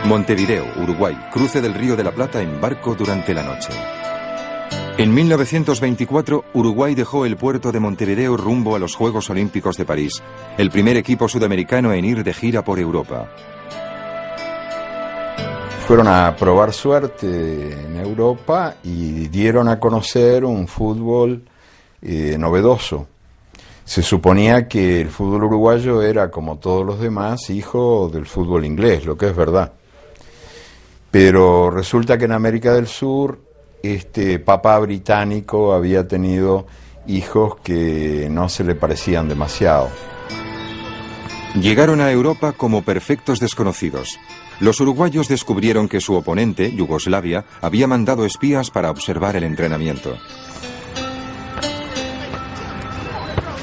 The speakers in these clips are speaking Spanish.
Montevideo, Uruguay, cruce del Río de la Plata en barco durante la noche. En 1924, Uruguay dejó el puerto de Montevideo rumbo a los Juegos Olímpicos de París, el primer equipo sudamericano en ir de gira por Europa. Fueron a probar suerte en Europa y dieron a conocer un fútbol novedoso. Se suponía que el fútbol uruguayo era, como todos los demás, hijo del fútbol inglés, lo que es verdad. Pero resulta que en América del Sur, este papá británico había tenido hijos que no se le parecían demasiado. Llegaron a Europa como perfectos desconocidos. Los uruguayos descubrieron que su oponente, Yugoslavia, había mandado espías para observar el entrenamiento.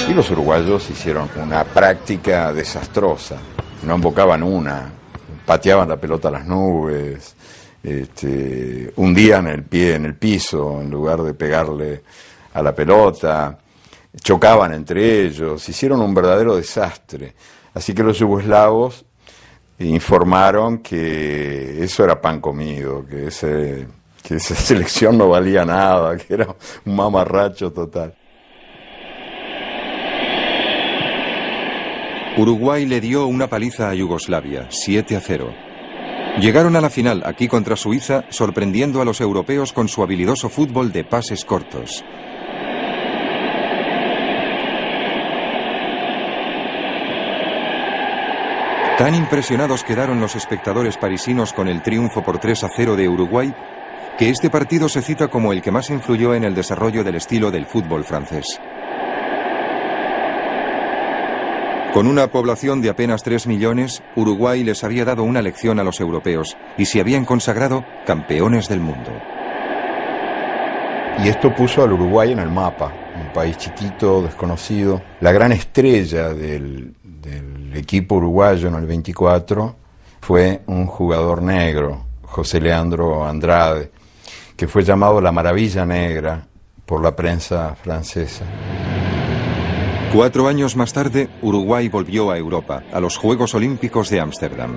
Y los uruguayos hicieron una práctica desastrosa. No embocaban una, pateaban la pelota a las nubes, hundían el pie en el piso en lugar de pegarle a la pelota, chocaban entre ellos, hicieron un verdadero desastre. Así que los yugoslavos informaron que eso era pan comido, que esa selección no valía nada, que era un mamarracho total. Uruguay le dio una paliza a Yugoslavia, 7-0. Llegaron a la final, aquí contra Suiza, sorprendiendo a los europeos con su habilidoso fútbol de pases cortos. Tan impresionados quedaron los espectadores parisinos con el triunfo por 3-0 de Uruguay, que este partido se cita como el que más influyó en el desarrollo del estilo del fútbol francés. Con una población de apenas 3 millones, Uruguay les había dado una lección a los europeos y se habían consagrado campeones del mundo. Y esto puso al Uruguay en el mapa, un país chiquito, desconocido. La gran estrella del equipo uruguayo en el 24 fue un jugador negro, José Leandro Andrade, que fue llamado la Maravilla Negra por la prensa francesa. 4 años más tarde, Uruguay volvió a Europa, a los Juegos Olímpicos de Ámsterdam.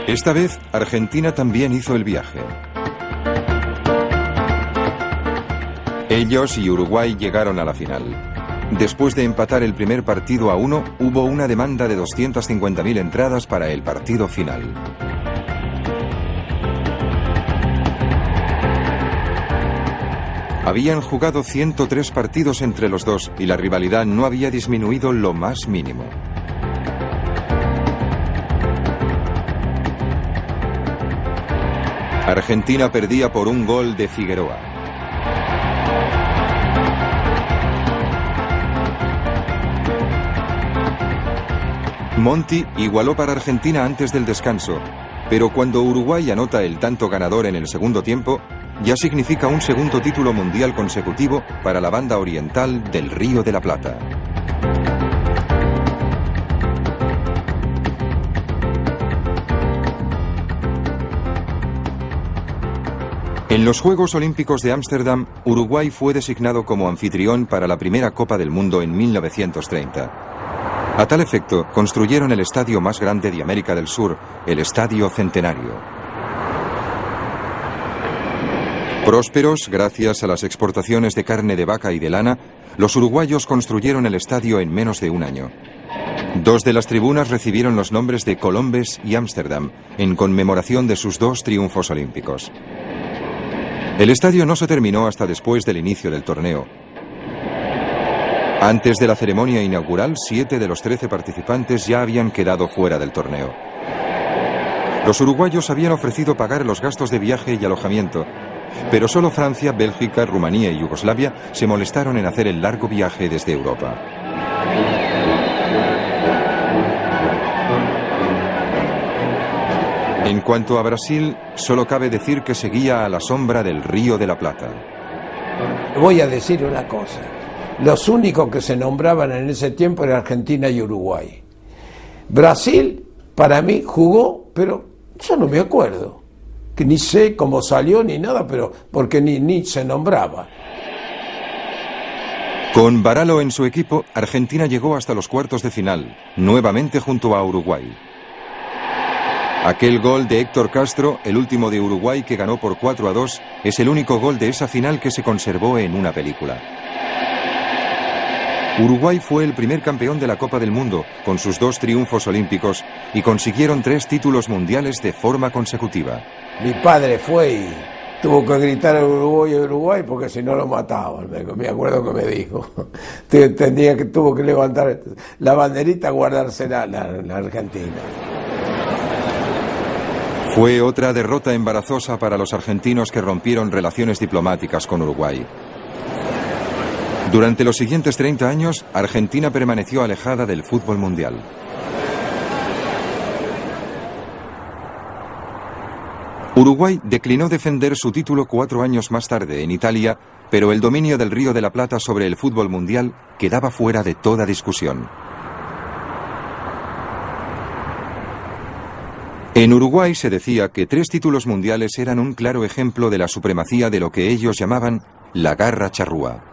Esta vez, Argentina también hizo el viaje. Ellos y Uruguay llegaron a la final. Después de empatar el primer partido a 1, hubo una demanda de 250.000 entradas para el partido final. Habían jugado 103 partidos entre los dos y la rivalidad no había disminuido lo más mínimo. Argentina perdía por un gol de Figueroa. Monti igualó para Argentina antes del descanso, pero cuando Uruguay anota el tanto ganador en el segundo tiempo, ya significa un segundo título mundial consecutivo para la banda oriental del Río de la Plata. En los Juegos Olímpicos de Ámsterdam, Uruguay fue designado como anfitrión para la primera Copa del Mundo en 1930. A tal efecto, construyeron el estadio más grande de América del Sur, el Estadio Centenario. Prósperos, gracias a las exportaciones de carne de vaca y de lana, los uruguayos construyeron el estadio en menos de un año. 2 de las tribunas recibieron los nombres de Colombes y Ámsterdam, en conmemoración de sus 2 triunfos olímpicos. El estadio no se terminó hasta después del inicio del torneo. Antes de la ceremonia inaugural, 7 de los 13 participantes ya habían quedado fuera del torneo. Los uruguayos habían ofrecido pagar los gastos de viaje y alojamiento, pero solo Francia, Bélgica, Rumanía y Yugoslavia se molestaron en hacer el largo viaje desde Europa. En cuanto a Brasil, solo cabe decir que seguía a la sombra del Río de la Plata. Voy a decir una cosa. Los únicos que se nombraban en ese tiempo eran Argentina y Uruguay. Brasil, para mí, jugó, pero yo no me acuerdo. Que ni sé cómo salió ni nada, pero porque ni se nombraba. Con Varalo en su equipo, Argentina llegó hasta los cuartos de final, nuevamente junto a Uruguay. Aquel gol de Héctor Castro, el último de Uruguay que ganó por 4-2, es el único gol de esa final que se conservó en una película. Uruguay fue el primer campeón de la Copa del Mundo, con sus 2 triunfos olímpicos, y consiguieron 3 títulos mundiales de forma consecutiva. Mi padre fue y tuvo que gritar a Uruguay porque si no lo mataban, me acuerdo que me dijo. Tuvo que levantar la banderita, guardársela la Argentina. Fue otra derrota embarazosa para los argentinos que rompieron relaciones diplomáticas con Uruguay. Durante los siguientes 30 años, Argentina permaneció alejada del fútbol mundial. Uruguay declinó defender su título 4 años más tarde en Italia, pero el dominio del Río de la Plata sobre el fútbol mundial quedaba fuera de toda discusión. En Uruguay se decía que 3 títulos mundiales eran un claro ejemplo de la supremacía de lo que ellos llamaban la garra charrúa.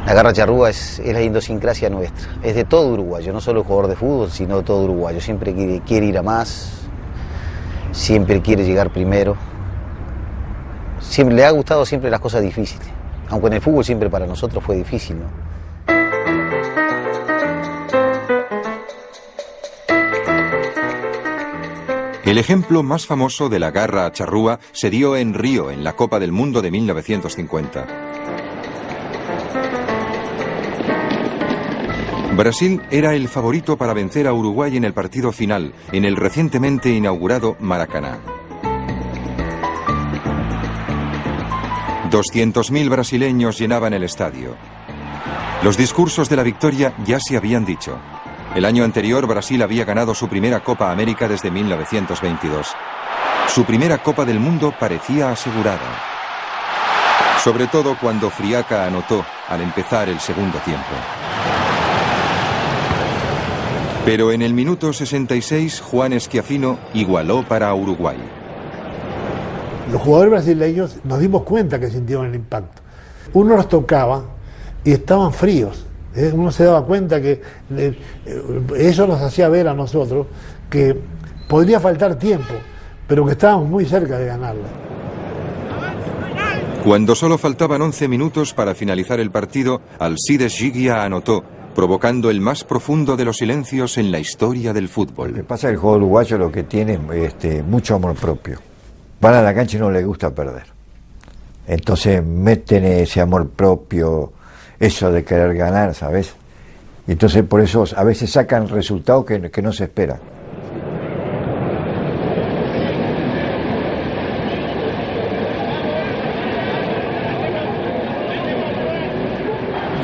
La garra charrúa es la idiosincrasia nuestra, es de todo uruguayo, no solo el jugador de fútbol, sino de todo uruguayo. Siempre quiere ir a más, siempre quiere llegar primero. Siempre, le ha gustado siempre las cosas difíciles, aunque en el fútbol siempre para nosotros fue difícil, ¿no? El ejemplo más famoso de la garra charrúa se dio en Río, en la Copa del Mundo de 1950. Brasil era el favorito para vencer a Uruguay en el partido final, en el recientemente inaugurado Maracaná. 200.000 brasileños llenaban el estadio. Los discursos de la victoria ya se habían dicho. El año anterior Brasil había ganado su primera Copa América desde 1922. Su primera Copa del Mundo parecía asegurada. Sobre todo cuando Friaca anotó al empezar el segundo tiempo. Pero en el minuto 66 Juan Schiaffino igualó para Uruguay. Los jugadores brasileños nos dimos cuenta que sintieron el impacto. Uno los tocaba y estaban fríos. Uno se daba cuenta que eso nos hacía ver a nosotros que podría faltar tiempo, pero que estábamos muy cerca de ganarla. Cuando solo faltaban 11 minutos para finalizar el partido, Alcides Gigia anotó, provocando el más profundo de los silencios en la historia del fútbol. Lo que pasa es que el juego uruguayo lo que tiene es mucho amor propio. Van a la cancha y no les gusta perder. Entonces meten ese amor propio, eso de querer ganar, ¿sabes? Y entonces por eso a veces sacan resultados que no se esperan.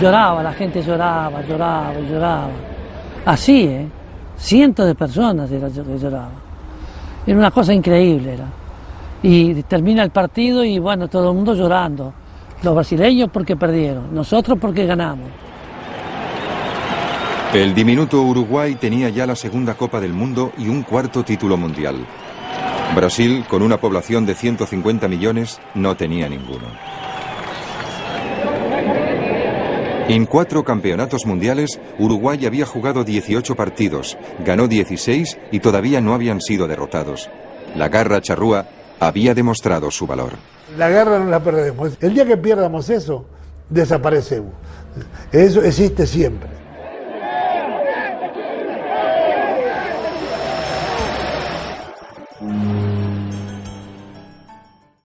Lloraba, la gente lloraba. Así, cientos de personas lloraban. Era una cosa increíble. Y termina el partido y bueno, todo el mundo llorando. Los brasileños porque perdieron, nosotros porque ganamos. El diminuto Uruguay tenía ya la segunda Copa del Mundo y un cuarto título mundial. Brasil, con una población de 150 millones, no tenía ninguno. En 4 campeonatos mundiales, Uruguay había jugado 18 partidos, ganó 16 y todavía no habían sido derrotados. La garra charrúa había demostrado su valor. La guerra no la perdemos. El día que pierdamos eso, desaparecemos. Eso existe siempre.